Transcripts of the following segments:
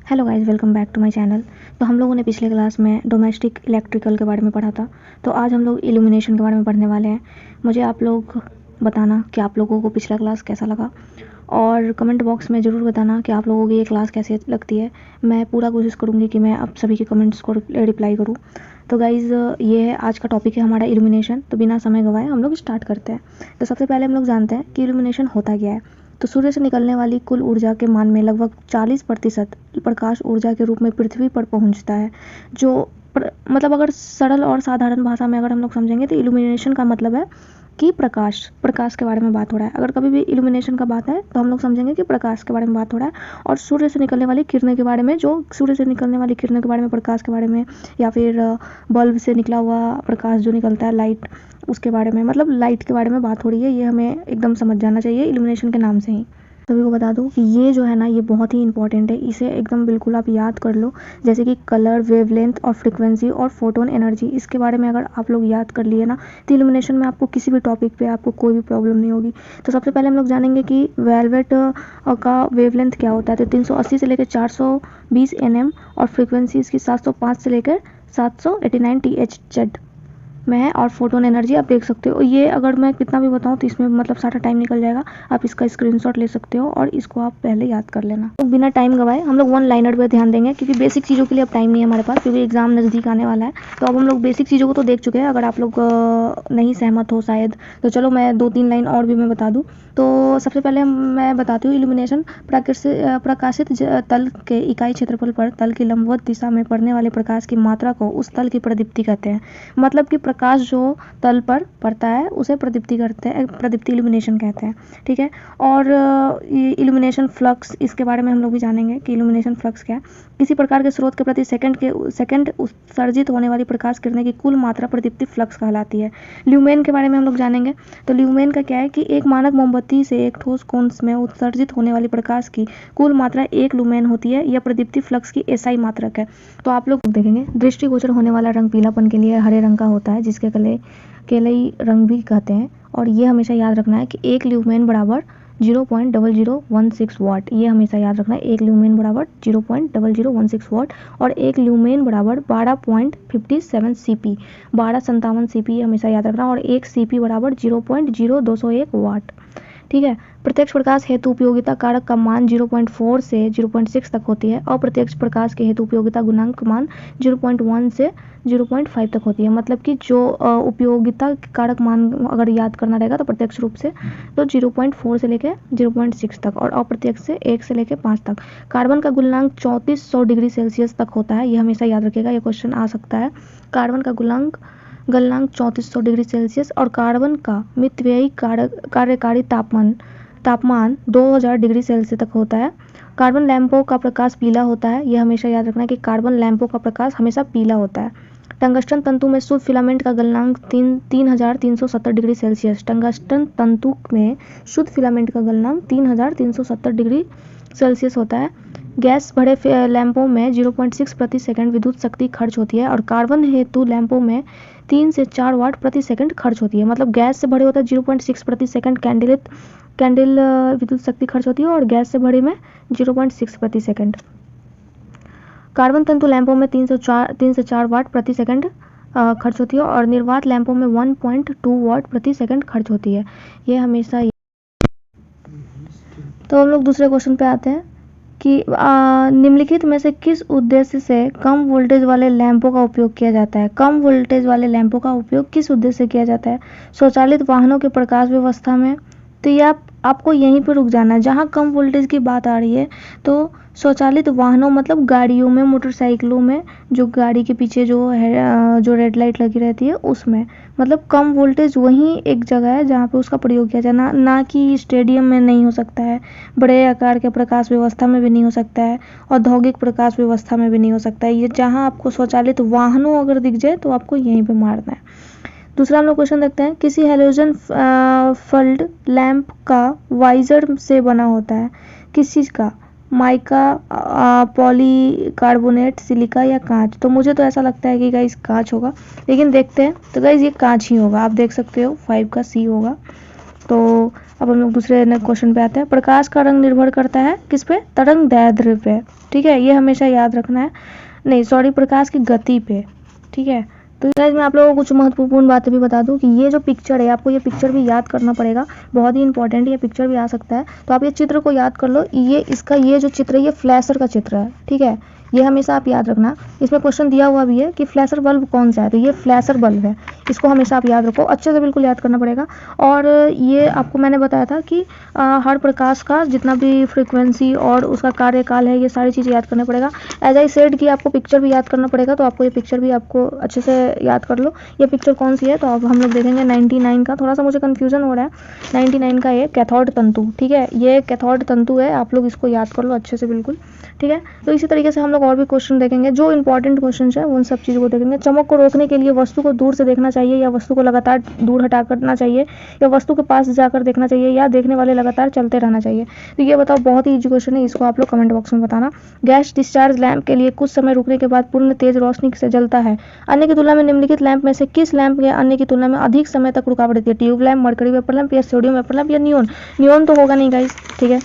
Hello guys, welcome back to my channel. तो हम लोगों ने पिछले क्लास में डोमेस्टिक इलेक्ट्रिकल के बारे में पढ़ा था। तो आज हम लोग इल्यूमिनेशन के बारे में पढ़ने वाले हैं। मुझे आप लोग बताना कि आप लोगों को पिछला क्लास कैसा लगा, और कमेंट बॉक्स में ज़रूर बताना कि आप लोगों की ये क्लास कैसी लगती है। मैं पूरा कोशिश करूँगी कि मैं आप सभी के कमेंट्स को रिप्लाई करूँ। तो गाइज़, ये है आज का टॉपिक है हमारा इल्यूमिनेशन। तो बिना समय गंवाए हम लोग स्टार्ट करते हैं। तो सबसे पहले हम लोग जानते हैं कि इल्यूमिनेशन होता क्या है। तो सूर्य से निकलने वाली कुल ऊर्जा के मान में लगभग 40% प्रकाश ऊर्जा के रूप में पृथ्वी पर पहुंचता है। जो मतलब अगर सरल और साधारण भाषा में अगर हम लोग समझेंगे तो इल्यूमिनेशन का मतलब है कि प्रकाश के बारे में बात हो रहा है। अगर कभी भी इल्यूमिनेशन का बात है तो हम लोग समझेंगे कि प्रकाश के बारे में बात हो रहा है, और सूर्य से निकलने वाली किरणें के बारे में, जो सूर्य से निकलने वाली किरणें के बारे में, प्रकाश के बारे में, या फिर बल्ब से निकला हुआ प्रकाश जो निकलता है, लाइट, उसके बारे में, मतलब लाइट के बारे में बात हो रही है। ये हमें एकदम समझ जाना चाहिए इल्यूमिनेशन के नाम से ही। सभी को बता दूं कि ये जो है ना, ये बहुत ही इंपॉर्टेंट है। इसे एकदम बिल्कुल आप याद कर लो, जैसे कि कलर, वेवलेंथ और फ्रीक्वेंसी और फोटोन एनर्जी। इसके बारे में अगर आप लोग याद कर लिए ना, तो इल्यूमिनेशन में आपको किसी भी टॉपिक पे आपको कोई भी प्रॉब्लम नहीं होगी। तो सबसे पहले हम लोग जानेंगे कि वेलवेट का वेवलेंथ क्या होता है। तो 380 से लेकर 420 nm, और फ्रीक्वेंसी इसकी 705 से लेकर 789 THz में है। और फोटोन एनर्जी आप देख सकते हो। ये अगर मैं कितना भी बताऊं तो इसमें मतलब सारा टाइम निकल जाएगा। आप इसका स्क्रीनशॉट ले सकते हो और इसको आप पहले याद कर लेना। तो बिना टाइम गवाए हम लोग वन लाइनर पे ध्यान देंगे, क्योंकि बेसिक चीज़ों के लिए अब टाइम नहीं है हमारे पास, क्योंकि एग्जाम नज़दीक आने वाला है। तो अब हम लोग बेसिक चीज़ों को तो देख चुके हैं। अगर आप लोग नहीं सहमत हो शायद, तो चलो मैं 2-3 लाइन और भी मैं बता दूँ। तो सबसे पहले मैं बताती हूँ इल्यूमिनेशन प्रकाशित तल के इकाई क्षेत्रफल पर तल की लंबवत दिशा में पड़ने वाले प्रकाश की मात्रा को उस तल की प्रदीप्ति कहते हैं। मतलब कि प्रकाश जो तल पर पड़ता है उसे प्रदीप्ति करते हैं, प्रदीप्ति इल्यूमिनेशन कहते हैं। ठीक है। और इल्यूमिनेशन फ्लक्स, इसके बारे में हम लोग भी जानेंगे कि इल्यूमिनेशन फ्लक्स क्या है। किसी प्रकार के स्रोत के प्रति सेकंड उत्सर्जित होने वाली प्रकाश किरणें की कुल मात्रा प्रदीप्ति फ्लक्स कहलाती है। ल्यूमेन के बारे में हम लोग जानेंगे। तो ल्यूमेन का क्या है कि एक मानक मोमबत्ती से एक ठोस कोण में उत्सर्जित होने वाली प्रकाश की कुल मात्रा 1 लुमेन होती है। यह प्रदीप्ति फ्लक्स की एसआई मात्रक है। तो आप लोग देखेंगे, दृष्टिगोचर होने वाला रंग पीलापन के लिए हरे रंग का होता है, जिसके केलई रंग भी कहते हैं। और ये हमेशा याद रखना है कि 1 ल्यूमेन बराबर 0.0016 वाट। ये हमेशा याद रखना है, 1 ल्यूमेन बराबर 0.0016 वाट, और 1 ल्यूमेन बराबर 12.57 सीपी, 1257 सीपी हमेशा याद रखना, और 1 सीपी बराबर 0.0201 वाट। ठीक है। प्रत्यक्ष प्रकाश हेतु उपयोगिता कारक का मान 0.4 से 0.6 तक होती है। अप्रत्यक्ष प्रकाश के हेतु उपयोगिता गुणांक मान 0.1 से 0.5 तक होती है। मतलब कि जो उपयोगिता कारक मान अगर याद करना रहेगा तो प्रत्यक्ष रूप से तो 0.4 से लेकर 0.6 तक, और अप्रत्यक्ष से 1 से लेकर 5 तक। कार्बन का गुणांक 3400 डिग्री सेल्सियस तक होता है। यह हमेशा याद रखिएगा, ये क्वेश्चन आ सकता है। कार्बन का गलनांक 3400 डिग्री सेल्सियस, और कार्बन का मितव्ययी कार्यकारी तापमान 2000 डिग्री सेल्सियस तक होता है। कार्बन लैंपों का प्रकाश पीला होता है। यह हमेशा याद रखना है कि कार्बन लैंपों का प्रकाश हमेशा पीला होता है। टंगस्टन तंतु में शुद्ध फिलामेंट का गलनांक 3370 डिग्री सेल्सियस। टंगस्टन तंतु में शुद्ध फिलामेंट का गलनांक 3370 डिग्री सेल्सियस होता है। गैस भरे लैंपों में 0.6 प्रति सेकंड विद्युत शक्ति खर्च होती है, और कार्बन हेतु लैंपों में 3 से 4 वाट प्रति सेकंड खर्च होती है। मतलब गैस से भरे होता है 0.6 प्रति सेकंड कैंडल विद्युत शक्ति खर्च होती है, और गैस से भरे में 0.6 प्रति सेकंड। कार्बन तंतु लैंपों में 3 से 4 वाट प्रति सेकंड खर्च होती है, और निर्वात लैंपों में 1.2 वाट प्रति सेकंड खर्च होती है। ये हमेशा। तो हम लोग दूसरे क्वेश्चन पे आते हैं कि निम्नलिखित में से किस उद्देश्य से कम वोल्टेज वाले लैंपों का उपयोग किया जाता है। कम वोल्टेज वाले लैंपों का उपयोग किस उद्देश्य से किया जाता है। स्वचालित वाहनों के प्रकाश व्यवस्था में। तो ये आपको यहीं पर रुक जाना है। जहाँ कम वोल्टेज की बात आ रही है तो स्वचालित वाहनों मतलब गाड़ियों में, मोटरसाइकिलों में, जो गाड़ी के पीछे जो है जो रेड लाइट लगी रहती है उसमें, मतलब कम वोल्टेज वहीं एक जगह है जहाँ पे उसका प्रयोग किया जाए। ना कि स्टेडियम में नहीं हो सकता है, बड़े आकार के प्रकाश व्यवस्था में भी नहीं हो सकता है, औद्योगिक प्रकाश व्यवस्था में भी नहीं हो सकता है। ये जहाँ आपको स्वचालित वाहनों अगर दिख जाए तो आपको यहीं पे मारना है। दूसरा हम लोग क्वेश्चन देखते हैं, किसी हेलोजन फल्ड लैंप का वाइजर से बना होता है। किस चीज़ का? माइका, पॉलीकार्बोनेट, सिलिका या कांच। तो मुझे तो ऐसा लगता है कि गाइस कांच होगा, लेकिन देखते हैं। तो गाइस ये कांच ही होगा, आप देख सकते हो 5 का सी होगा। तो अब हम लोग दूसरे क्वेश्चन पे आते हैं। प्रकाश का रंग निर्भर करता है किस पे? तरंग दैर्ध्य पे। ठीक है, ये हमेशा याद रखना है। नहीं सॉरी, प्रकाश की गति पे। ठीक है, तो गाइस मैं आप लोगों को कुछ महत्वपूर्ण बातें भी बता दूं कि ये जो पिक्चर है, आपको ये पिक्चर भी याद करना पड़ेगा, बहुत ही इंपॉर्टेंट ये पिक्चर भी आ सकता है। तो आप ये चित्र को याद कर लो, ये इसका ये जो चित्र है ये फ्लैशर का चित्र है। ठीक है, ये हमेशा आप याद रखना। इसमें क्वेश्चन दिया हुआ भी है कि फ्लैशर बल्ब कौन सा है, तो ये फ्लैशर बल्ब है। इसको हमेशा आप याद रखो, अच्छे से बिल्कुल याद करना पड़ेगा। और ये आपको मैंने बताया था कि हर प्रकाश का जितना भी फ्रीक्वेंसी और उसका कार्यकाल है, ये सारी चीज़ें याद करना पड़ेगा। एज आई सेड कि आपको पिक्चर भी याद करना पड़ेगा, तो आपको ये पिक्चर भी आपको अच्छे से याद कर लो। ये पिक्चर कौन सी है, तो अब हम लोग देखेंगे 99 का। थोड़ा सा मुझे कन्फ्यूजन हो रहा है, 99 का ये कैथोड तंतु। ठीक है, ये कैथोड तंतु है, आप लोग इसको याद कर लो अच्छे से बिल्कुल। ठीक है, तो इसी तरीके से हम लोग और भी क्वेश्चन देखेंगे, जो इंपॉर्टेंट क्वेश्चन है उन सब चीज़ों को देखेंगे। चमक को रोकने के लिए वस्तु को दूर से देखना चाहिए या वस्तु को लगातार दूर हटा करना चाहिए, या वस्तु के पास जाकर देखना चाहिए, या देखने वाले लगातार चलते रहना चाहिए। तो ये बताओ, बहुत ही इजी क्वेश्चन है, इसको आप लोग कमेंट बॉक्स में बताना। गैस डिस्चार्ज लैंप के लिए कुछ समय रुकने के बाद पूर्ण तेज रोशनी से जलता है। अन्य की तुलना में निम्नलिखित लैंप में से किस लैंप या अन्य की तुलना में अधिक समय तक रुकावट देती है? Tube lamp, mercury vapour lamp, या सोडियम वेपर लैंप, या नियोन? नियोन तो होगा नहीं गाइस। ठीक है,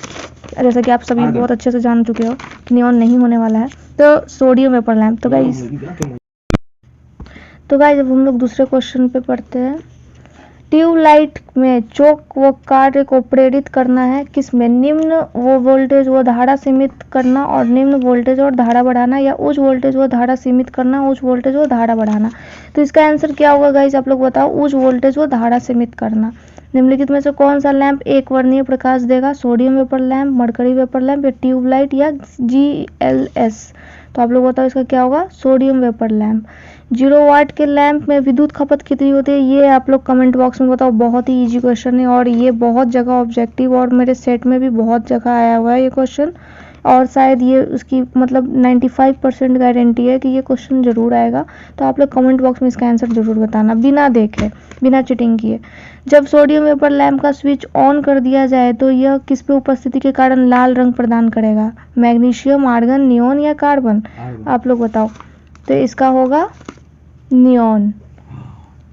जैसा कि आप सभी बहुत अच्छे से जान चुके हो कि नियोन नहीं होने वाला है, तो सोडियम वेपर लैंप। तो गाइस अब हम लोग दूसरे क्वेश्चन पे पढ़ते हैं। ट्यूबलाइट में चौक व कार्य को प्रेरित करना है किसमें? निम्न वो वोल्टेज व धारा सीमित करना और निम्न वोल्टेज और धारा बढ़ाना, या उच्च वोल्टेज व धारा सीमित करना, उच्च वोल्टेज व धारा बढ़ाना? तो इसका आंसर क्या होगा गाइस, आप लोग बताओ। उच्च वोल्टेज व धारा सीमित करना। निम्नलिखित में से कौन सा लैंप एक वर्णीय प्रकाश देगा? Sodium vapour lamp, mercury vapour lamp, या ट्यूबलाइट, या GLS? तो आप लोग बताओ इसका क्या होगा? Sodium vapour lamp. 0 वाट के लैंप में विद्युत खपत कितनी होती है? ये आप लोग कमेंट बॉक्स में बताओ, बहुत ही इजी क्वेश्चन है और ये बहुत जगह ऑब्जेक्टिव और मेरे सेट में भी बहुत जगह आया हुआ है ये क्वेश्चन, और शायद ये उसकी मतलब 95% गारंटी है कि ये क्वेश्चन जरूर आएगा। तो आप लोग कमेंट बॉक्स में इसका आंसर जरूर बताना, बिना देखे, बिना चीटिंग किए। जब सोडियम वेपर लैंप का स्विच ऑन कर दिया जाए तो यह किस पे उपस्थिति के कारण लाल रंग प्रदान करेगा? मैग्नीशियम, आर्गन, नियोन, या कार्बन? आप लोग बताओ। तो इसका होगा नियोन।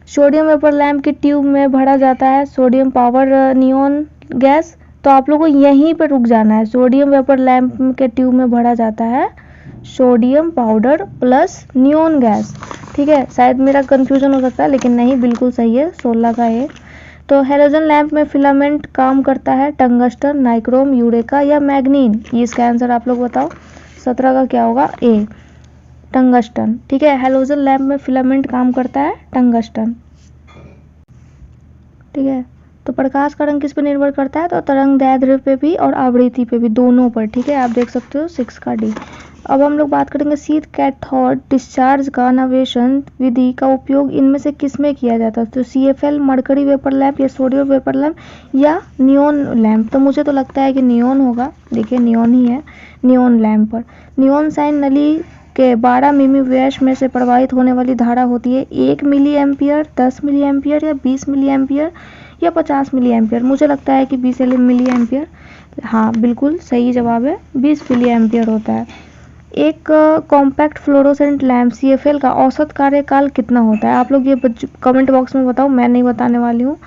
सोडियम वेपर लैंप की ट्यूब में भरा जाता है सोडियम पावर नियोन गैस। तो आप लोगों को यहीं पर रुक जाना है। सोडियम वेपर लैंप के ट्यूब में भरा जाता है sodium powder plus neon gas. ठीक है, शायद मेरा कंफ्यूजन हो सकता है, लेकिन नहीं, बिल्कुल सही है 16 का ये। तो हैलोजन लैंप में फिलामेंट काम करता है टंगस्टन, नाइक्रोम, यूरेका, या मैग्नीन? ये इसका आंसर आप लोग बताओ। 17 का क्या होगा? ए, टंगस्टन। ठीक है, हैलोजन लैंप में फिलामेंट काम करता है टंगस्टन। ठीक है, तो प्रकाश का रंग किस पे निर्भर करता है? तो तरंग दैर्ध्य पे भी और आवृत्ति पे भी, दोनों पर। ठीक है, आप देख सकते हो 6 का डी। अब हम लोग बात करेंगे शीत कैथोड डिस्चार्ज का अन्वेषण विधि का उपयोग इनमें से किस में किया जाता है? तो CFL, मरकरी वेपर लैंप, या सोडियम वेपर लैंप, या नियोन लैंप? तो मुझे तो लगता है कि नियोन होगा। देखिए नियोन ही है, नियोन लैंप पर। नियोन साइन नली के 12 मिमी व्यास में से प्रवाहित होने वाली धारा होती है 1 मिली एम्पियर, 10 मिली एम्पियर, या 20 मिली एम्पियर, या 50 मिली एम्पियर? मुझे लगता है कि 20 मिली एम्पियर। हाँ बिल्कुल सही जवाब है, 20 मिली एम्पियर होता है। एक कॉम्पैक्ट फ्लोरोसेंट लैंप CFL का औसत कार्यकाल कितना होता है? आप लोग ये कमेंट बॉक्स में बताओ, मैं नहीं बताने वाली हूँ।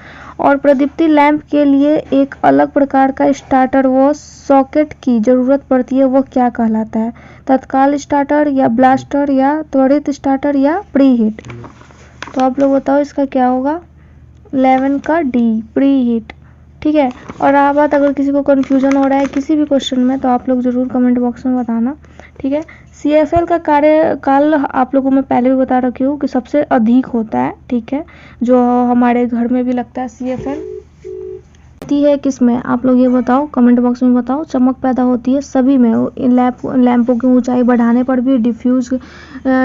और प्रदीप्ति लैंप के लिए एक अलग प्रकार का स्टार्टर व सॉकेट की जरूरत पड़ती है, वो क्या कहलाता है? तत्काल स्टार्टर, या ब्लास्टर, या त्वरित स्टार्टर, या प्री हीट? तो आप लोग बताओ इसका क्या होगा? 11 का डी, प्री हीट। ठीक है, और आप बात अगर किसी को कन्फ्यूजन हो रहा है किसी भी क्वेश्चन में, तो आप लोग जरूर कमेंट बॉक्स में बताना। ठीक है, CFL का कार्यकाल आप लोगों में पहले भी बता रखी हूँ कि सबसे अधिक होता है। ठीक है, जो हमारे घर में भी लगता है CFL है किसमें? आप लोग ये बताओ, कमेंट बॉक्स में बताओ। चमक पैदा होती है सभी में, लैंपों की ऊंचाई बढ़ाने पर भी,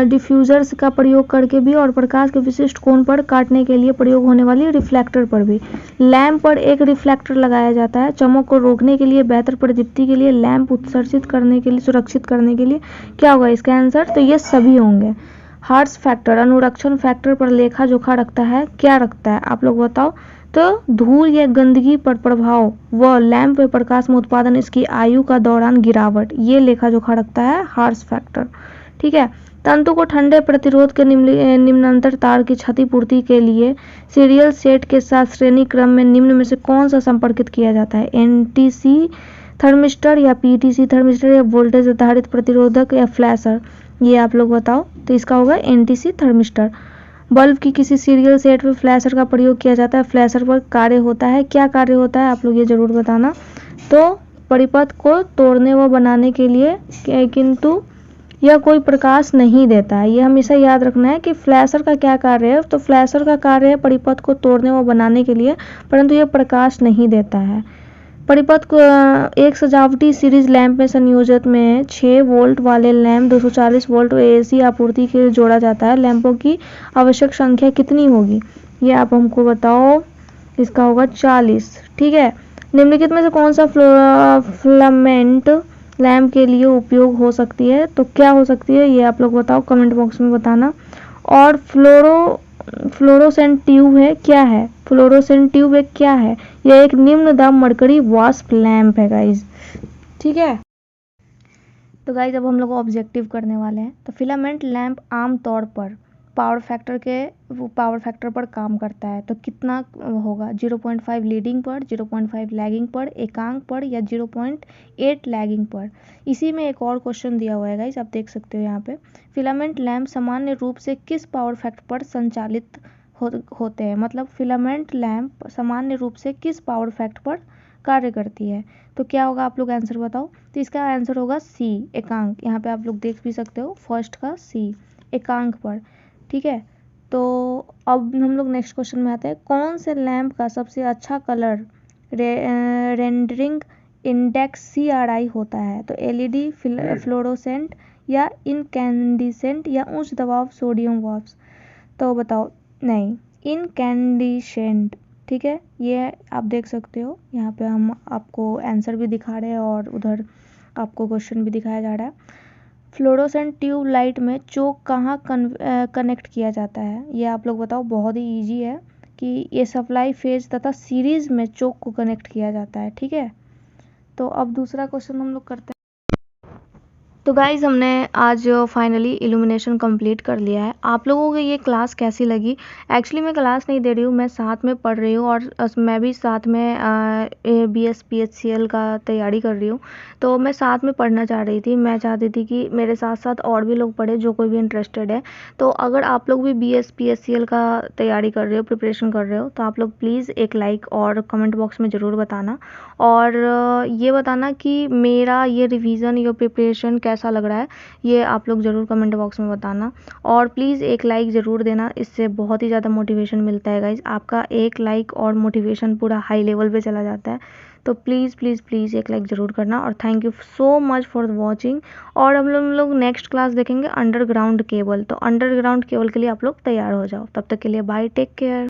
डिफ्यूजर्स का प्रयोग करके भी, और प्रकाश के विशिष्ट कोण पर काटने के लिए प्रयोग होने वाली रिफ्लेक्टर पर भी। लैंप पर एक रिफ्लेक्टर लगाया जाता है चमक को रोकने के लिए, बेहतर प्रदीप्ति के लिए, लैंप उत्सर्जित करने के लिए, सुरक्षित करने के लिए। क्या होगा इसका आंसर? तो ये सभी होंगे। हार्स फैक्टर अनुरक्षण फैक्टर पर लेखा जोखा रखता है, क्या रखता है? आप लोग बताओ। तो धूल या गंदगी पर प्रभाव व लैंप में प्रकाश में उत्पादन, इसकी आयु का दौरान गिरावट, ये लेखा जोखा रखता है हार्स फैक्टर। ठीक है, तंतु को ठंडे प्रतिरोध के निम्नांतर तार की क्षतिपूर्ति के लिए सीरियल सेट के साथ श्रेणी क्रम में निम्न में से कौन सा संपर्कित किया जाता है? एनटीसी थर्मिस्टर या पीटीसी थर्मिस्टर या वोल्टेज आधारित प्रतिरोधक या फ्लैशर? ये आप लोग बताओ। तो इसका होगा एनटीसी थर्मिस्टर। बल्ब की किसी सीरियल सेट में फ्लैशर का प्रयोग किया जाता है। फ्लैशर पर कार्य होता है, क्या कार्य होता है आप लोग ये जरूर बताना। तो परिपथ को तोड़ने व बनाने के लिए, किंतु यह कोई प्रकाश नहीं देता है। ये हमेशा याद रखना है कि फ्लैशर का क्या कार्य है। तो फ्लैशर का कार्य है परिपथ को तोड़ने व बनाने के लिए, परंतु यह प्रकाश नहीं देता है। परिपथ को एक सजावटी सीरीज लैंप में संयोजक में 6 वोल्ट वाले लैंप 240 वोल्ट एसी आपूर्ति के लिए जोड़ा जाता है। लैंपों की आवश्यक संख्या कितनी होगी? ये आप हमको बताओ। इसका होगा 40। ठीक है। निम्नलिखित में से कौन सा फिलामेंट लैंप के लिए उपयोग हो सकती है? तो क्या हो सकती है ये आप लोग बताओ, कमेंट बॉक्स में बताना। और फ्लोरोसेंट ट्यूब है, क्या है? फ्लोरोसेंट ट्यूब एक क्या है? यह एक निम्न दाब मरकरी वास्प लैंप है गाइज। ठीक है। तो गाइज अब हम लोग ऑब्जेक्टिव करने वाले हैं। तो फिलामेंट लैंप आमतौर पर पावर फैक्टर पर काम करता है। तो कितना होगा? 0.5 लीडिंग पर, 0.5 लैगिंग पर, एकांक पर या 0.8 लैगिंग पर। इसी में एक और क्वेश्चन दिया हुआ है गाइस, आप देख सकते हो यहाँ पे। फिलामेंट लैंप सामान्य रूप से किस पावर फैक्टर पर संचालित होते हैं? मतलब फिलामेंट लैंप सामान्य रूप से किस पावर फैक्टर पर कार्य करती है? तो क्या होगा आप लोग आंसर बताओ। तो इसका आंसर होगा सी, एकांक। यहाँ पे आप लोग देख भी सकते हो, फर्स्ट का सी, एकांक पर। ठीक है। तो अब हम लोग नेक्स्ट क्वेश्चन में आते हैं। कौन से लैंप का सबसे अच्छा कलर रेंडरिंग इंडेक्स CRI होता है? तो एलईडी, फ्लोरोसेंट या इनकैंडिसेंट या उच्च दबाव सोडियम वाष्प? तो बताओ। नहीं, इनकैंडिसेंट। ठीक है। ये आप देख सकते हो, यहाँ पे हम आपको आंसर भी दिखा रहे हैं और उधर आपको क्वेश्चन भी दिखाया जा रहा है। फ्लोरोसेंट ट्यूब लाइट में चोक कहाँ कनेक्ट किया जाता है? ये आप लोग बताओ। बहुत ही इजी है कि ये सप्लाई फेज तथा सीरीज में चोक को कनेक्ट किया जाता है। ठीक है। तो अब दूसरा क्वेश्चन हम लोग करते हैं। तो गाइज हमने आज फाइनली इल्यूमिनेशन कंप्लीट कर लिया है। आप लोगों को ये क्लास कैसी लगी? एक्चुअली मैं क्लास नहीं दे रही हूँ, मैं साथ में पढ़ रही हूँ और मैं भी साथ में BSPHCL का तैयारी कर रही हूँ। तो मैं साथ में पढ़ना चाह रही थी। मैं चाहती थी कि मेरे साथ साथ और भी लोग पढ़े, जो कोई भी इंटरेस्टेड है। तो अगर आप लोग भी BSPHCL का तैयारी कर रहे हो, प्रिपरेशन कर रहे हो, तो आप लोग प्लीज़ एक लाइक और कमेंट बॉक्स में ज़रूर बताना। और ये बताना कि मेरा ये रिवीजन, ये प्रिपरेशन कैसा लग रहा है, ये आप लोग ज़रूर कमेंट बॉक्स में बताना। और प्लीज़ एक लाइक ज़रूर देना, इससे बहुत ही ज़्यादा मोटिवेशन मिलता है गाइज। आपका एक लाइक और मोटिवेशन पूरा हाई लेवल पे चला जाता है। तो प्लीज़ प्लीज़ प्लीज़ एक लाइक ज़रूर करना। और thank you so much for watching. और हम लोग नेक्स्ट क्लास देखेंगे अंडरग्राउंड केबल। तो अंडरग्राउंड केबल के लिए आप लोग तैयार हो जाओ। तब तक के लिए बाय, टेक केयर।